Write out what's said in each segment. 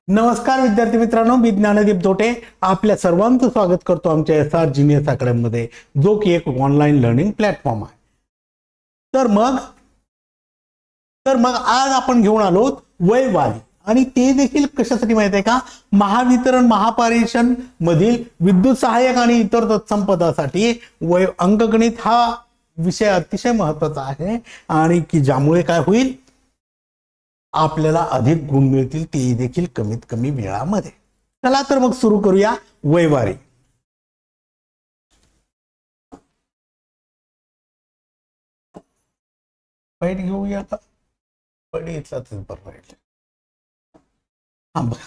नमस्कार विद्यार्थी मित्रांनो, मी ज्ञानदीप जोटे आपल्या सर्वांचं स्वागत करतो आमच्या SR जीनियस अकॅडमी मध्ये, जो की एक ऑनलाईन लर्निंग प्लॅटफॉर्म आहे. तर मग आज आपण घेऊन आलो वयवारी, आणि ते देखील कशासाठी माहिती आहे का? महावितरण महापारेषण मधील विद्युत सहाय्यक आणि इतर तत्सम पदासाठी अंकगणित हा विषय अतिशय महत्त्वाचा आहे, आणि की ज्यामुळे काय होईल, आपल्याला अधिक गुण मिळतील, ते देखील कमीत कमी वेळामध्ये. चला तर मग सुरू करूया वयवारी. पैट घेऊया का? पैट घेतलाच बरं राहील. हा बघा,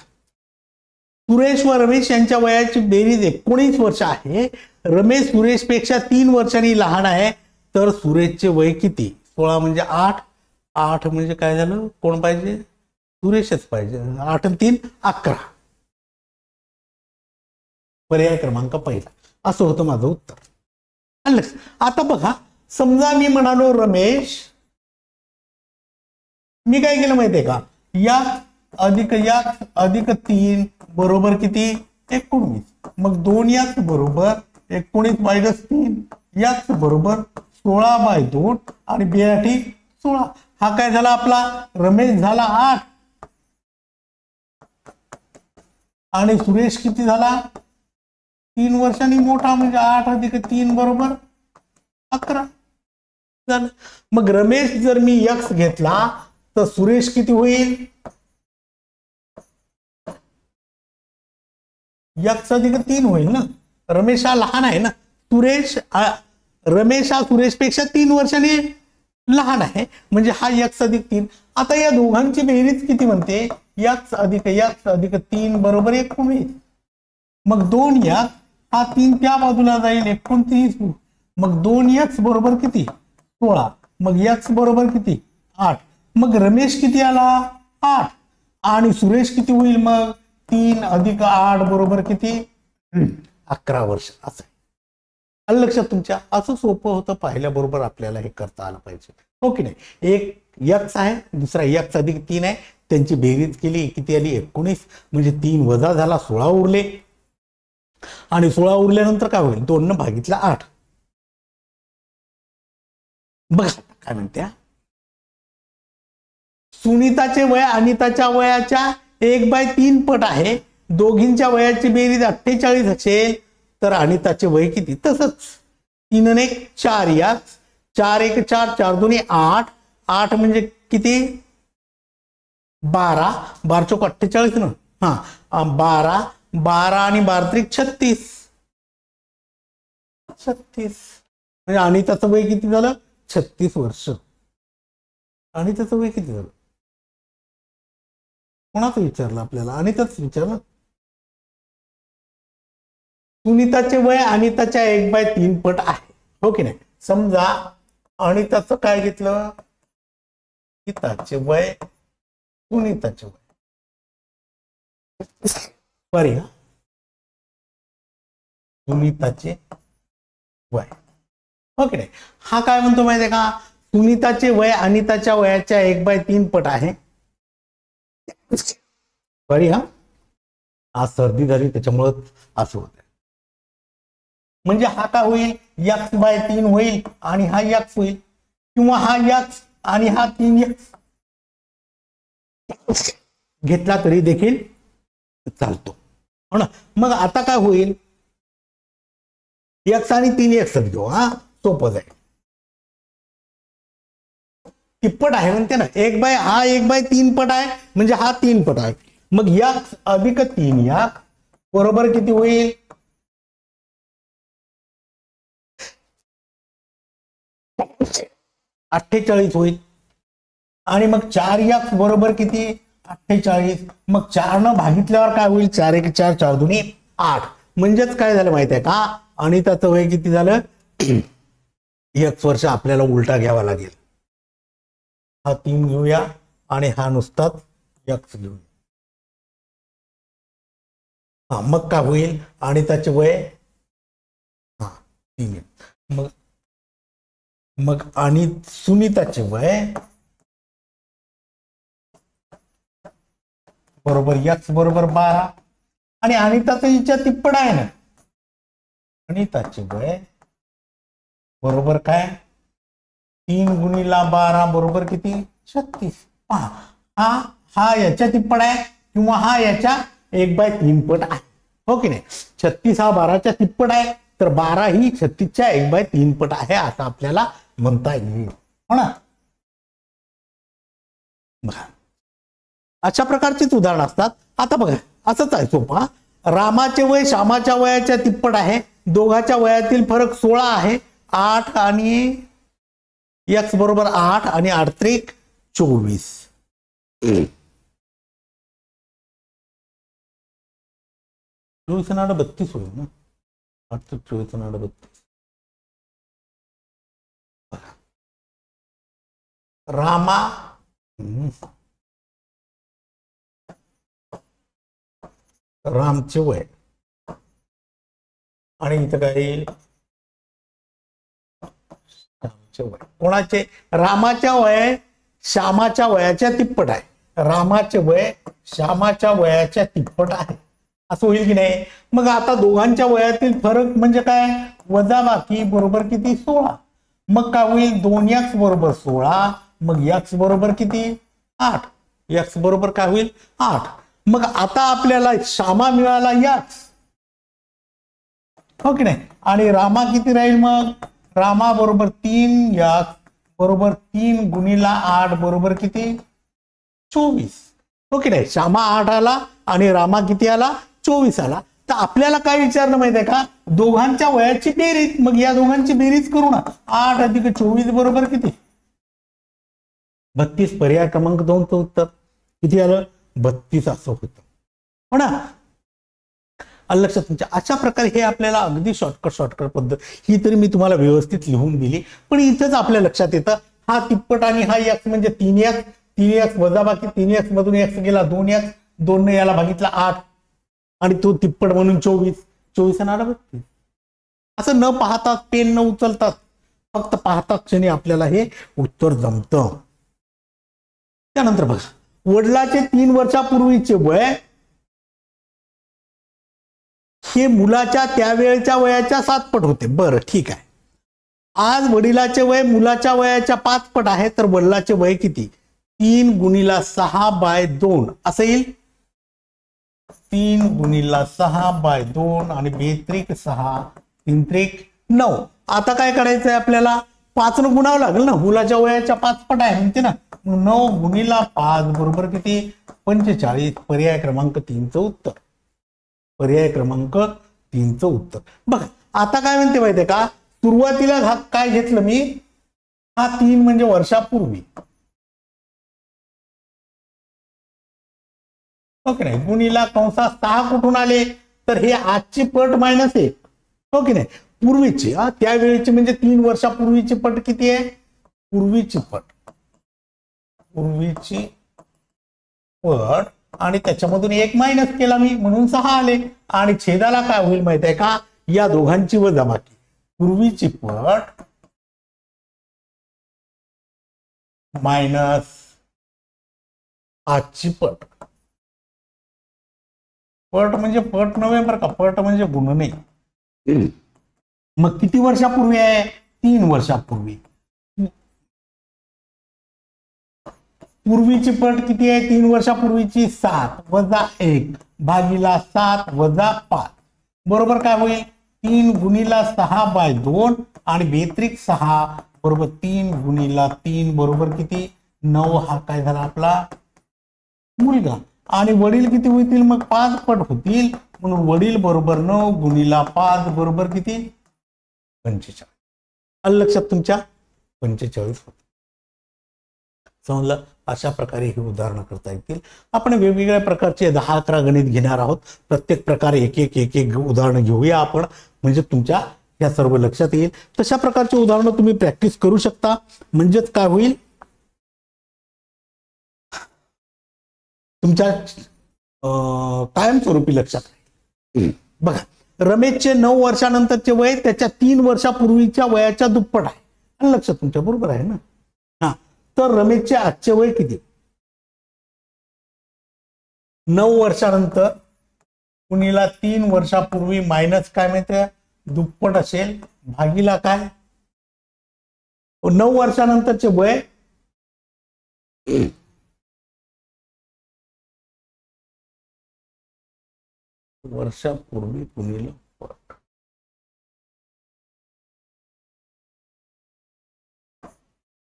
सुरेश व रमेश यांच्या वयाची बेरीज 19 वर्ष आहे. रमेश सुरेश पेक्षा 3 वर्षांनी लहान आहे. तर सुरेशचे वय किती? 16 म्हणजे 8. 8 म्हणजे काय झालं? कोण पाहिजे? सुरेशच पाहिजे. 8 आणि 3 11. पर्याय क्रमांक पहिला. असं होतं माझं उत्तर. आता बघा, समजा मी म्हणालो रमेश, मी काय केलं माहितीये का? अधिक 3 बरोबर किती? 19. मग 2x बरोबर 19 मायनस 3, x बरोबर 16/2 आणि b 16. हा काय झाला आपला? रमेश झाला 8 आणि सुरेश किती झाला? 3 वर्षांनी मोठा, म्हणजे 8 अधिक 3 बरोबर 11 झालं. मग रमेश जर मी x घेतला तर सुरेश किती होईल? x अधिक 3 होईल ना. रमेश हा लहान आहे ना. रमेश हा सुरेश पेक्षा 3 वर्षांनी लहान आहे, म्हणजे हा x अधिक 3. आता या दोघांची बेरीज किती म्हणते? x अधिक 3 बरोबर 19. मग 2x हा 3 त्या बाजूला जाईल, 29. मग 2x बरोबर किती? 16. मग x बरोबर किती? 8. मग रमेश किती आला? 8. आणि सुरेश किती होईल? मग 3 अधिक 8 बरोबर किती? 11 वर्ष. असं आलं लक्षात तुमच्या? असं सोपं होतं, पाहिल्याबरोबर आपल्याला हे करता आलं पाहिजे, हो की नाही? एक x आहे, दुसरा x अधिक 3 आहे. त्यांची बेरीज केली, किती आली? 19. म्हणजे 3 वजा झाला, 16 उरले. आणि 16 उरल्यानंतर काय होईल? 2 ने भागितला 8. बघा काय म्हणत्या, सुनीताचे वय अनिताच्या वयाच्या 1/3 पट आहे. दोघींच्या वयाची बेरीज 48 असेल तर अनिताचे वय किती? तसंच 3 आणि 1 4, या 4 1 4, 4 2 8. 8 म्हणजे किती? 12. 12 चौक 48 ना. हा 12 आणि 12 त्रिक 36. म्हणजे अनिताचं वय किती झालं? 36 वर्ष. अनिताचं वय किती झालं? कोणाचं विचारलं आपल्याला? अनिताच विचारलं. सुनीताचे वय अनिताच्या 1/3 पट आहे, हो की नाही? समजा अनिताचं काय घेतलं? गीताचे वय, सुनीताचे वय. सॉरी, सुनीताचे वय, हो की नाही? हा काय म्हणतो माहितीये का? सुनीताचे वय अनिताच्या वयाच्या 1/3 पट आहे. सॉरी, आज सर्दी झाली त्याच्यामुळे असं होत. म्हणजे हा काय होईल? x/3 होईल आणि हा x होईल, किंवा हा x आणि हा 3x घेतला तरी देखील चालतो, हो ना? मग आता काय होईल? x आणि 3x घेऊ. हा सोपं जाईल. तिप्पट आहे म्हणते ना. हा 1/3 पट आहे, म्हणजे हा 3 पट आहे. मग x अधिक 3x बरोबर किती होईल? 48 होईल. आणि मग 4x बरोबर किती? 48. मग 4 न भागितल्यावर काय होईल? 4 1 4, 4 2 8. म्हणजेच काय झालं माहिती आहे का? अनिताचं वय किती झालं? x वर्ष आपल्याला उलटा घ्यावा लागेल. हा 3 घेऊया आणि हा नुसताच x घेऊया. हा मग काय होईल? अनिताचे वय 3. मग आणि सुनीताचे वय बरोबर x बरोबर 12 आणि अनिताचं हिच्या तिप्पट आहे ना, अनिताचे वय बरोबर काय 3 गुणिला 12 बरोबर किती 36. पहा हा याच्या तिप्पट आहे किंवा हा याच्या 1/3 पट आहे, हो की नाही. 36 हा 12च्या तिप्पट आहे, तर 12 ही 36च्या 1/3 पट आहे असं आपल्याला म्हणता येईल, हो ना. अशा प्रकारचीच उदाहरण असतात. आता बघा असंच आहे सोपा. रामाचे वय श्यामाच्या वयाच्या तिप्पट आहे, दोघांच्या वयातील फरक 16 आहे. 8 आणि x बरोबर 8 आणि 8 त्रिक 24. 24 आणि 8 32 होईल ना. 8 त्रिक 24 आणि 8 32. रामचे वय आणि इथं काय येईल श्यामचे वय. कोणाचे रामाच्या वय श्यामाच्या वयाच्या तिप्पट आहे, रामाचे वय श्यामाच्या वयाच्या तिप्पट आहे असं होईल की नाही. मग आता दोघांच्या वयातील फरक म्हणजे काय वजाबाकी बरोबर किती 16. मग काय होईल 2x बरोबर 16, मग x बरोबर किती 8, x बरोबर काय होईल 8. मग आता आपल्याला श्यामा मिळाला x, हो की नाही, आणि रामा किती राहील मग रामा बरोबर 3x बरोबर 3 गुणिला 8 बरोबर किती 24, हो की नाही. श्यामा 8 आला आणि रामा किती आला 24 आला. तर आपल्याला काय विचारणं माहिती आहे का दोघांच्या वयाची बेरीज. मग या दोघांची बेरीज करू ना. 8 अधिक 24 बरोबर किती 32. पर्याय क्रमांक 2 चं उत्तर किती आलं 32 असं होतं, हो ना. लक्षात तुमच्या. अशा प्रकारे हे आपल्याला अगदी शॉर्टकट पद्धत ही तरी मी तुम्हाला व्यवस्थित लिहून दिली, पण इथंच आपल्या लक्षात येतं हा तिप्पट आणि हा x म्हणजे 3x वजाबाकी 3x मधून x गेला 2x, 2 ने याला भागितला 8 आणि तो तिप्पट म्हणून 24 आणि 8 32. असं न पाहता पेन न उचलतात फक्त पाहता क्षणी आपल्याला हे उत्तर जमतं. त्यानंतर बघा वडिलाचे 3 वर्षापूर्वीचे वय हे मुलाच्या त्यावेळच्या वयाच्या 7 पट होते. बरं ठीक आहे. आज वडिलाचे वय मुलाच्या वयाच्या 5 पट आहे, तर वडिलाचे वय किती 3 गुणिला 6/2 असं येईल. 3 गुणिला 6/2 आणि 2 त्रिक 6 3 त्रिक 9. आता काय करायचंय आपल्याला 5 न गुणावं लागेल ना, मुलाच्या वयाच्या 5 पट आहे म्हणते ना. 9 गुणिला 5 बरोबर किती 45. पर्याय क्रमांक 3 चं उत्तर. पर्याय क्रमांक 3 चं उत्तर. बघा आता काय म्हणते माहितीये का सुरुवातीला काय घेतलं मी हा 3 म्हणजे वर्षापूर्वी, हो की नाही. गुणिला कंसात 6 कुठून आले तर हे आजची पट -1, हो की नाही. पूर्वीची त्यावेळेची म्हणजे 3 वर्षापूर्वीची पट किती आहे पूर्वीची पट आणि त्याच्यामधून 1 मायनस केला मी म्हणून 6 आले. आणि छेदाला काय होईल माहित आहे का या दोघांची वजाबाकी पूर्वीची पट मायनस आजची पट. पट म्हणजे पट नव्हे बरं का, पट म्हणजे गुणने. मग किती वर्षापूर्वी आहे 3 वर्षापूर्वी. पूर्वीची पट किती आहे 3 वर्षापूर्वीची 7 वजा 1 भागिला 7 वजा 5 बरोबर काय होईल 3 गुणिला 6/2 आणि 2 त्रिक 6 बरोबर 3 गुणिला 3 बरोबर किती 9. हा काय झाला आपला मुलगा. आणि वडील किती होतील मग 5 पट होतील म्हणून वडील बरोबर 9 गुणिला 5 बरोबर किती 45. लक्षात तुमच्या 45 होत. समजलं. अशा प्रकारे ही उदाहरणं करता येतील. आपण वेगवेगळ्या प्रकारचे 10-11 गणित घेणार आहोत. प्रत्येक प्रकारे एक उदाहरणं घेऊया आपण, म्हणजे तुमच्या या सर्व लक्षात येईल. तशा प्रकारचे उदाहरणं तुम्ही प्रॅक्टिस करू शकता. म्हणजेच काय होईल तुमच्या कायमस्वरूपी लक्षात राहील. बघा रमेशचे 9 वर्षानंतरचे वय त्याच्या 3 वर्षापूर्वीच्या वयाच्या दुप्पट आहे. लक्षात तुमच्या बरोबर आहे ना. हा तर रमेशचे आजचे वय किती 9 वर्षानंतर कुणीला 3 वर्षापूर्वी मायनस काय माहितीये दुप्पट असेल भागीला काय 9 वर्षानंतरचे वय वर्षापूर्वी कुणीला पट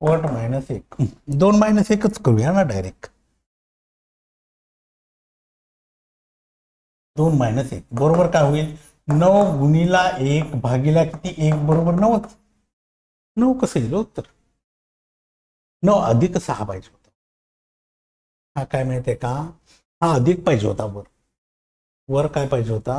-1 2 -1च करूया ना डायरेक्ट 2 -1 बरोबर काय होईल 9 गुणीला 1 भागीला किती 1 बरोबर 9च 9 कसं येईल उत्तर 9 अधिक 6 पाहिजे होता हा काय माहितीये का हा अधिक पाहिजे होता वर काय पाहिजे होता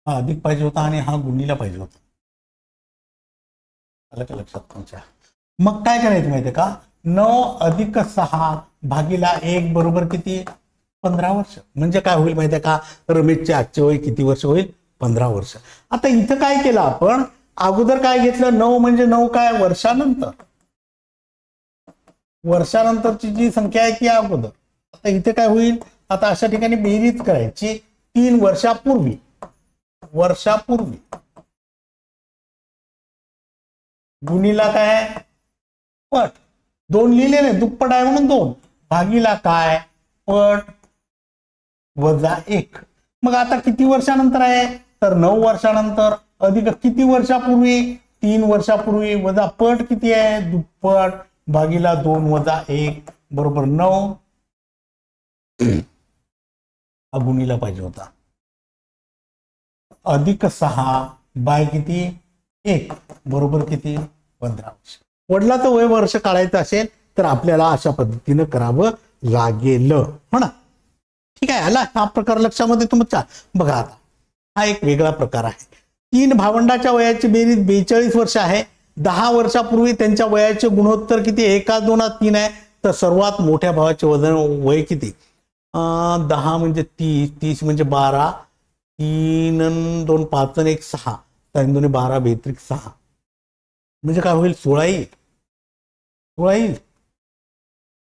हा अधिक पाहिजे होता आणि हा गुणीला पाहिजे होता आलं का लक्षात तुमच्या मग काय करायचं माहितीये का 9 अधिक 6 भागीला 1 बरोबर किती 15 वर्ष म्हणजे काय होईल माहितीये का रमेशचे आजचे वय किती वर्ष होईल 15 वर्ष आता इथं काय केलं आपण अगोदर काय घेतलं 9 म्हणजे 9 काय वर्षानंतरची जी संख्या आहे ती अगोदर आता इथे काय होईल आता अशा ठिकाणी बेरीज करायची 3 वर्षापूर्वी गुणीला काय पट 2 लिहिले नाही दुप्पट आहे म्हणून 2 भागीला काय पट वजा 1 मग आता किती वर्षानंतर आहे तर 9 वर्षानंतर अधिक किती वर्षापूर्वी 3 वर्षापूर्वी वजा पट किती आहे दुप्पट भागीला 2 वजा 1 बरोबर 9 हा गुणीला पाहिजे होता अधिक 6 बाय किती 1 बरोबर किती 15 वर्ष वडिलाचं वय वर्ष काढायचं असेल तर आपल्याला अशा पद्धतीनं करावं लागेल हो ना ठीक आहे आला हा प्रकार लक्षामध्ये तुमच्या बघा आता हा एक वेगळा प्रकार आहे 3 भावंडाच्या वयाची बेरीज 42 वर्ष आहे 10 वर्षापूर्वी त्यांच्या वयाचे गुणोत्तर किती 1 2 3 आहे तर सर्वात मोठ्या भावाचे वय किती 10 म्हणजे 30 म्हणजे 12 3 2 5 1 6 3 2 12 बेत्रिक 6 म्हणजे काय होईल 16 येईल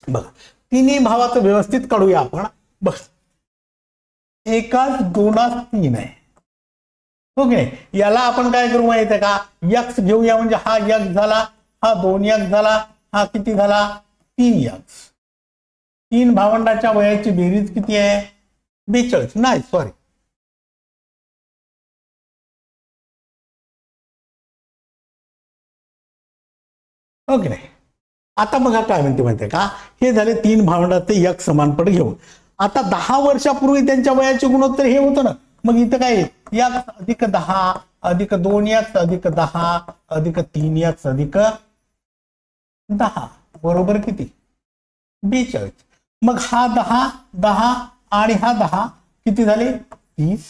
बघा तिन्ही भावाचं व्यवस्थित काढूया आपण बघ 1 2 3 आहे ओके याला आपण काय करू माहिती आहे का x घेऊया म्हणजे हा x झाला हा 2x झाला हा किती झाला 3x 3 भावंडाच्या वयाची बेरीज किती आहे 42 नाही सॉरी ओके नाही आता बघा काय म्हणते माहितीये का हे झाले 3 भावंडाचे एक समानपट घेऊन आता 10 वर्षापूर्वी त्यांच्या वयाचे गुणोत्तर हे होतं ना मग इथं काय x अधिक 10 अधिक 2x अधिक 10 अधिक 3x अधिक 10 बरोबर किती 42 मग हा 10 आणि हा 10 किती झाले 30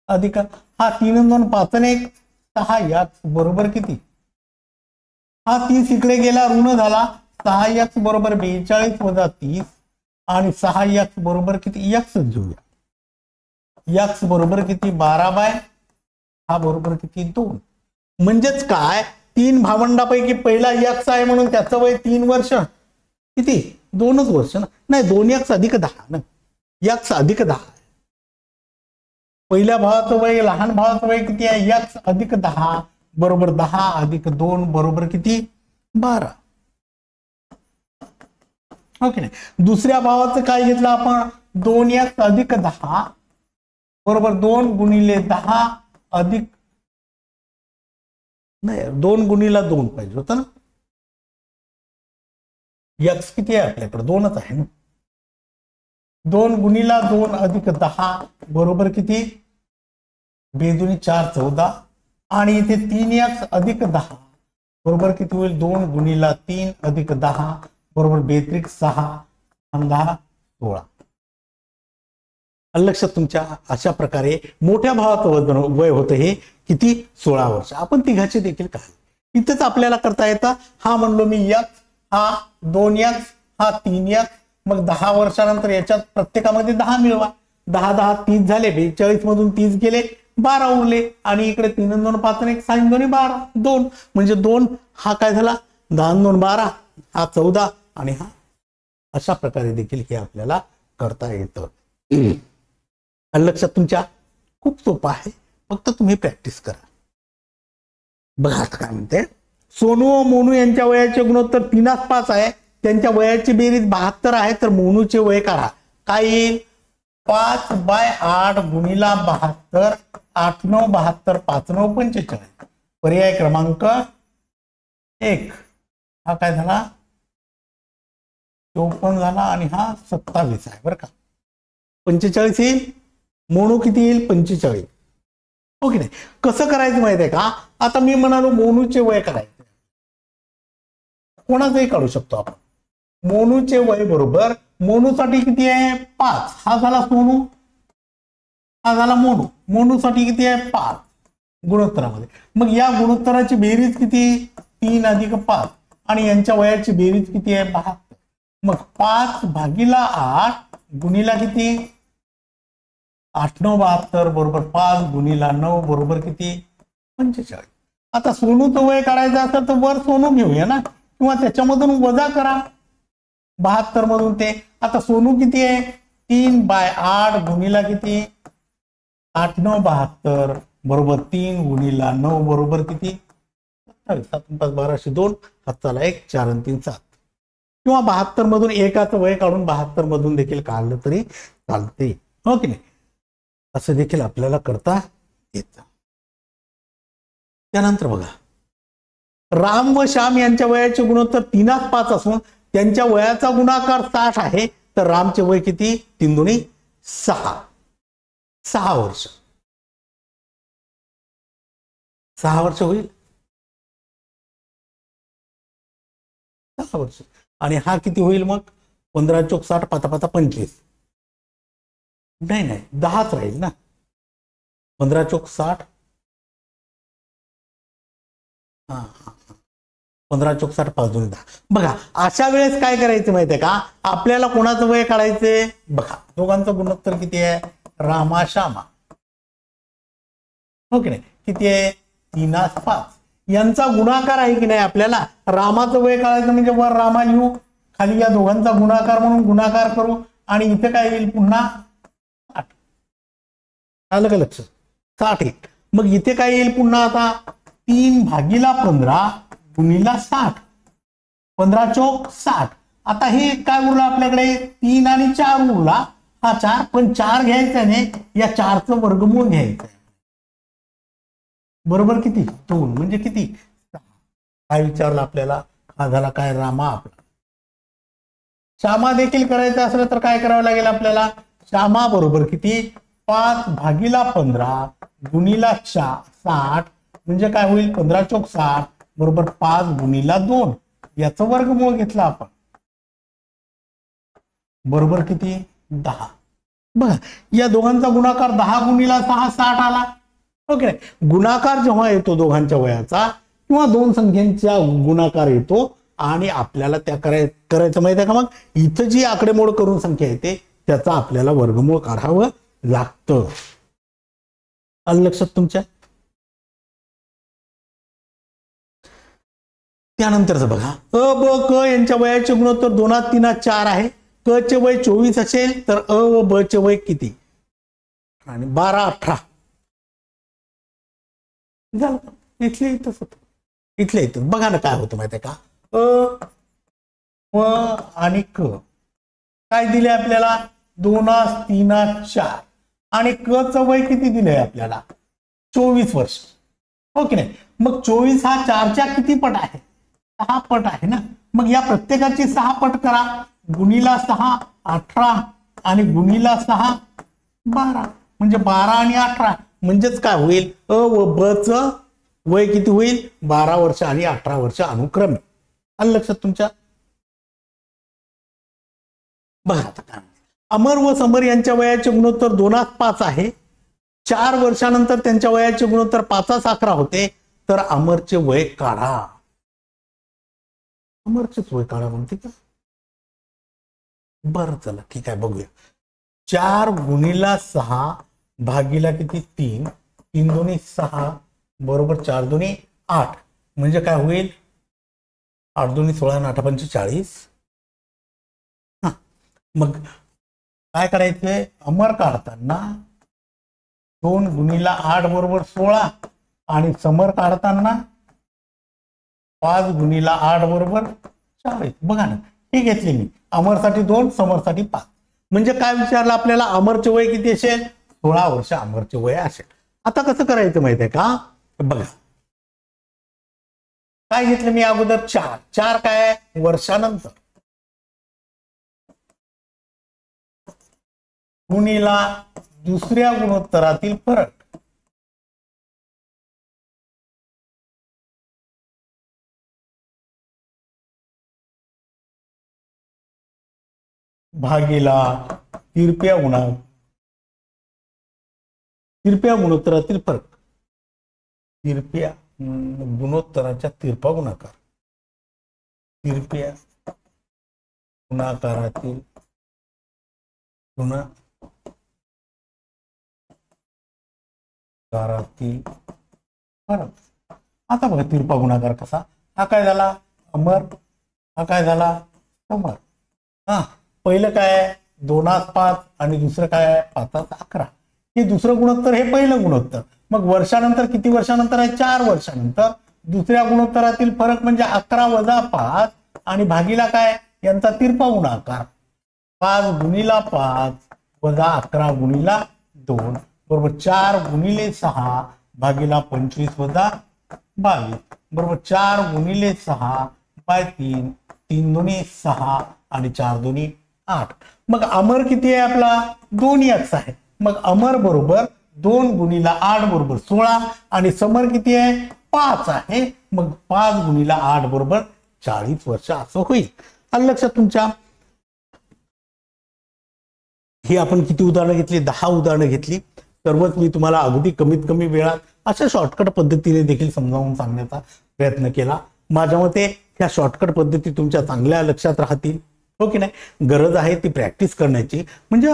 अधिक हा 3 2 5 1 6x बरोबर किती हा 30 इकडे गेला ऋण झाला 6x बरोबर 42 वजा 30 आणि 6x बरोबर किती x घेऊया x बरोबर किती 12 बाय हा बरोबर किती 2 म्हणजेच काय 3 भावंडापैकी पहिला x आहे म्हणून त्याचं वय 3 वर्ष किती 2च वर्ष ना नाही 2x अधिक 10 ना x अधिक 10 पहिल्या भावाचं वय लहान भावाचं वय किती आहे x अधिक 10 बरोबर 10 अधिक 2 बरोबर किती 12 ओके नाही दुसऱ्या भावाचं काय घेतलं आपण 2x अधिक 10 बरोबर 2 गुणिले 10 अधिक नाही 2 गुणिला 2 पाहिजे होतं ना x किती आहे आपल्याकडे 2च आहे ना 2 गुणिला 2 अधिक 10 बरोबर किती 2 × 4 14 आणि इथे 3x अधिक 10 बरोबर किती होईल 2 गुणिला 3 अधिक 10 बरोबर 6 10 16 लक्षात तुमच्या अशा प्रकारे मोठ्या भावाचं वय होतं हे किती 16 वर्ष आपण तिघाचे देखील काय इथेच आपल्याला करता येतं हा म्हणलो मी x हा 2x हा 3x मग 10 वर्षानंतर याच्यात प्रत्येकामध्ये 10 मिळवा 10 10 30 झाले 42 मधून 30 गेले 12 उरले आणि इकडे 3 आणि 2 5 आणि 1 6 आणि 2 12 2 म्हणजे 2 हा काय झाला 10 आणि 2 12 हा 14 आणि हा अशा प्रकारे देखील हे आपल्याला करता येतं. लक्षात तुमच्या खूप सोपं आहे, फक्त तुम्ही प्रॅक्टिस करा. बघा आता काय म्हणते, सोनू व मोनू यांच्या वयाचे गुणोत्तर 3:5 आहे. त्यांच्या वयाची बेरीज 72 आहे. तर मोनूचे वय काढा. काय येईल 5/8 गुणिला 72 8 9 72 5 9 45. पर्याय क्रमांक 1 हा काय झाला 54 झाला आणि हा 27 आहे बरं का. 45 येईल. मोनू किती येईल 45. ओके नाही. कसं करायचं माहिती आहे का, आता मी म्हणालो मोनूचे वय काढायचे, कोणाचंही काढू शकतो आपण. मोनूचे वय बरोबर मोनूसाठी किती आहे 5 हा झाला सोनू, हा झाला मोनू. मोनूसाठी किती आहे 5 गुणोत्तरामध्ये. मग या गुणोत्तराची बेरीज किती 3 अधिक 5 आणि यांच्या वयाची बेरीज किती आहे 72. मग 5/8 गुणिला किती 8 9 72 बरोबर 5 गुणिला 9 बरोबर किती 45. आता सोनूचं वय काढायचं असेल तर वर सोनू घेऊया ना, किंवा त्याच्यामधून वजा करा 72 मधून ते. आता सोनू किती आहे 3/8 गुणिला किती 8 9 72 बरोबर 3 गुणिला 9 बरोबर किती 27. 7 5 12 2 हाताला 1 4 आणि 3 7. किंवा 72 मधून एकाचं वय काढून 72 मधून देखील काढलं तरी चालते. हो की नाही. असं देखील आपल्याला करता येतं. त्यानंतर बघा, राम व श्याम यांच्या वयाचे गुणोत्तर 3:5 असून त्यांच्या वयाचा गुणाकार 60 आहे. तर रामचे वय किती 3 दुनी 6 6 वर्ष. 6 वर्ष होईल 6 वर्ष. आणि हा किती होईल मग 15 चोक 60 पाता पाता 25. नाही नाही 10च राहील ना. 15 चोक 60 15 चोक 60 5 2 10. बघा अशा वेळेस काय करायचं माहितीये का, आपल्याला कोणाचं वय काढायचंय बघा. दोघांचं गुणोत्तर किती आहे रामा श्यामा. हो की नाही. किती आहे 3:5. यांचा गुणाकार आहे की नाही. आपल्याला रामाचं वय काढायचं म्हणजे वर रामा लिहू, खाली या दोघांचा गुणाकार म्हणून गुणाकार करू आणि इथे काय येईल पुन्हा 60. आलं का लक्ष 60 येईल. मग इथे काय येईल पुन्हा आता 3/15 गुणिला 60 15 चोक 60. आता हे काय उरलं आपल्याकडे 3 आणि 4 उरला. हा 4 पण 4 घ्यायचा नाही, या 4चं वर्गमूळ घ्यायचं आहे. बरोबर किती 2 म्हणजे किती 6. काय विचारलं आपल्याला, हा झाला काय रामा आपला. श्यामा देखील करायचं असलं तर काय करावं लागेल आपल्याला. श्यामा बरोबर किती 5/15 गुणिला 60 म्हणजे काय होईल 15 चोक 60 बरोबर 5 गुणिला 2 याचं वर्गमूळ घेतलं आपण. बरोबर किती 10. बघा या दोघांचा गुणाकार 10 गुणिला 6 60 आला. ओके. गुणाकार जेव्हा येतो दोघांच्या वयाचा किंवा दोन संख्यांचा गुणाकार येतो आणि आपल्याला त्या करायचं माहिती आहे का, मग इथं जी आकडेमोड करून संख्या येते त्याचा आपल्याला वर्गमूळ काढावं लागतं. आलं लक्षात तुमच्या. त्यानंतरच बघा अ ब क यांच्या वयाचे गुणोत्तर 2 3 4 आहे. क चे वय 24 असेल तर अ व ब चे वय किती आणि 12 18 झालं. इथले इथंच होतं. इथल्या इथं बघा ना काय होतं माहिती आहे का, अ व आणि क काय दिले आपल्याला 2 3 4 आणि क चं वय किती दिलंय आपल्याला 24 वर्ष. हो की नाही. मग 24 हा 4च्या किती पट आहे 6 पट आहे ना. मग या प्रत्येकाची 6 पट करा. गुणिला 6 18 आणि गुणिला 6 12 म्हणजे 12 आणि 18 म्हणजेच काय होईल अ व ब च वय किती होईल 12 वर्ष आणि 18 वर्ष अनुक्रमे. आलं लक्षात तुमच्या. बघा आता काय अमर व समर यांच्या वयाचे गुणोत्तर 2:5 आहे. 4 वर्षानंतर त्यांच्या वयाचे गुणोत्तर 5:11 होते. तर अमरचे वय काढा. अमरचेच वय काढा म्हणते का. बरं चला ठीक आहे बघूया. 4 गुणिला 6 भागीला किती 3 3 दुनी 6 बरोबर 4 दुनी 8 म्हणजे काय होईल 8 दुनी 16 आणि 8 पंचे 40. मग काय करायचंय अमर काढताना 2 गुणीला 8 बरोबर 16 आणि समर काढताना 5 गुणीला 8 बरोबर 40. बघा ना हे घेतले मी अमरसाठी 2 समरसाठी 5. म्हणजे काय विचारलं आपल्याला अमरचे वय किती असेल 16 वर्ष अमरचे वय असेल. आता कसं करायचं माहिती आहे का बघा काय घेतलं मी अगोदर 4 काय वर्षानंतर गुणीला दुसऱ्या गुणोत्तरातील फरक भागीला तिरप्या गुणोत्तरातील फरक तिरप्या गुणोत्तराच्या तिरपा गुणाकार तिरप्या गुणाकारातील फरक. आता बघा तिरपा गुणाकार कसा हा काय झाला अमर हा काय झाला समर. पहिलं काय 2 आणि दुसरं काय 5 11 हे दुसरं गुणोत्तर हे पहिलं गुणोत्तर. मग वर्षानंतर किती वर्षानंतर आहे 4 वर्षानंतर दुसऱ्या गुणोत्तरातील फरक म्हणजे 11 - 5 आणि भागीला काय यांचा तिरपा गुणाकार 5 गुणीला 5 वजा 11 गुणीला 2 बरोबर 4 गुणिले 6 भागीला 25 वजा 22 बरोबर 4 गुणिले 6 बाय 3 3 दुनी 6 आणि 4 दुनी 8. मग अमर किती आहे आपला 2x आहे. मग अमर बरोबर 2 गुणीला 8 बरोबर 16 आणि समर किती आहे 5 आहे. मग 5 गुणीला 8 बरोबर 40 वर्ष असं होईल. आलं लक्षात तुमच्या. ही आपण किती उदाहरणं घेतली 10 उदाहरणं घेतली. सर्वच मी तुम्हाला अगदी कमीत कमी वेळात अशा शॉर्टकट पद्धतीने देखील समजावून सांगण्याचा प्रयत्न केला. माझ्या मते ह्या शॉर्टकट पद्धती तुमच्या चांगल्या लक्षात राहतील हो की नाही. गरज आहे ती प्रॅक्टिस करण्याची म्हणजे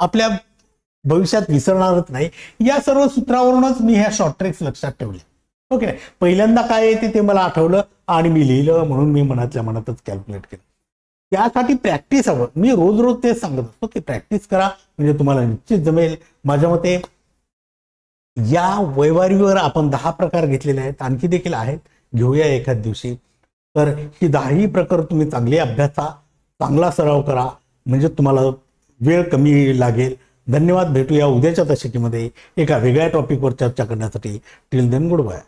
आपल्या भविष्यात विसरणारच नाही. या सर्व सूत्रावरूनच मी ह्या शॉर्ट ट्रिक्स लक्षात ठेवले ओके नाही. पहिल्यांदा काय येते ते मला आठवलं आणि मी लिहिलं म्हणून मी मनातल्या मनातच कॅल्क्युलेट केलं. त्यासाठी प्रॅक्टिस हवं. मी रोज तेच सांगत असतो की प्रॅक्टिस करा म्हणजे तुम्हाला निश्चित जमेल. माझ्या मते या वैवारीवर आपण 10 प्रकार घेतलेले आहेत. आणखी देखील आहेत घेऊया एखाद दिवशी. तर ही 10ही प्रकार तुम्ही चांगले अभ्यासा चांगला सराव करा म्हणजे तुम्हाला वेळ कमी लागेल. धन्यवाद. भेटूया उद्याच्या दशकीमध्ये एका वेगळ्या टॉपिकवर चर्चा करण्यासाठी. Till then good bye.